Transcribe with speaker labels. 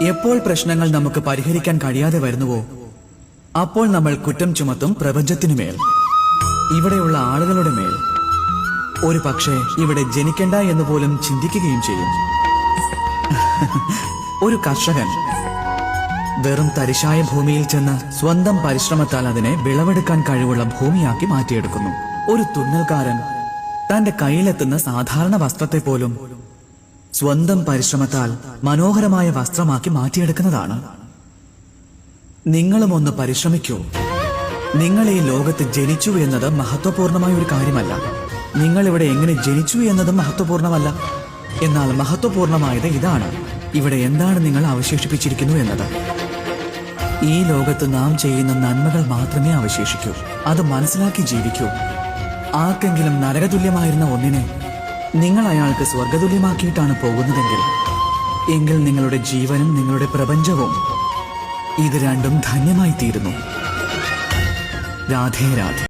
Speaker 1: എപ്പോൾ പ്രശ്നങ്ങൾ നമുക്ക് പരിഹരിക്കാൻ കഴിയാതെ വരുന്നുവോ അപ്പോൾ നമ്മൾ കുറ്റം ചുമത്തും പ്രപഞ്ചത്തിനുമേൽ, ഇവിടെയുള്ള ആളുകളുടെ മേൽ. ഒരു പക്ഷേ ഇവിടെ ജനിക്കണ്ട എന്ന് പോലും ചിന്തിക്കുകയും ചെയ്യും. ഒരു കർഷകൻ വെറും തരിശായ ഭൂമിയിൽ ചെന്ന് സ്വന്തം പരിശ്രമത്താൽ അതിനെ വിളവെടുക്കാൻ കഴിവുള്ള ഭൂമിയാക്കി മാറ്റിയെടുക്കുന്നു. ഒരു തുന്നൽക്കാരൻ തന്റെ കയ്യിലെത്തുന്ന സാധാരണ വസ്ത്രത്തെ പോലും സ്വന്തം പരിശ്രമത്താൽ മനോഹരമായ വസ്ത്രമാക്കി മാറ്റിയെടുക്കുന്നതാണ്. നിങ്ങളും ഒന്ന് പരിശ്രമിക്കൂ. നിങ്ങൾ ഈ ലോകത്ത് ജനിച്ചു എന്നത് മഹത്വപൂർണമായ ഒരു കാര്യമല്ല. നിങ്ങൾ ഇവിടെ എങ്ങനെ ജനിച്ചു എന്നതും മഹത്വപൂർണമല്ല. എന്നാൽ മഹത്വപൂർണമായത് ഇതാണ്: ഇവിടെ എന്താണ് നിങ്ങൾ അവശേഷിപ്പിച്ചിരിക്കുന്നു എന്നത്. ഈ ലോകത്ത് നാം ചെയ്യുന്ന നന്മകൾ മാത്രമേ അവശേഷിക്കൂ. അത് മനസ്സിലാക്കി ജീവിക്കൂ. ആർക്കെങ്കിലും നരകതുല്യമായിരുന്ന ഒന്നിനെ നിങ്ങൾ അയാൾക്ക് സ്വർഗതുല്യമാക്കിയിട്ടാണ് പോകുന്നതെങ്കിൽ, എങ്കിൽ നിങ്ങളുടെ ജീവനും നിങ്ങളുടെ പ്രപഞ്ചവും ഇത് രണ്ടും ധന്യമായി തീരുന്നു. രാധേ രാധേ.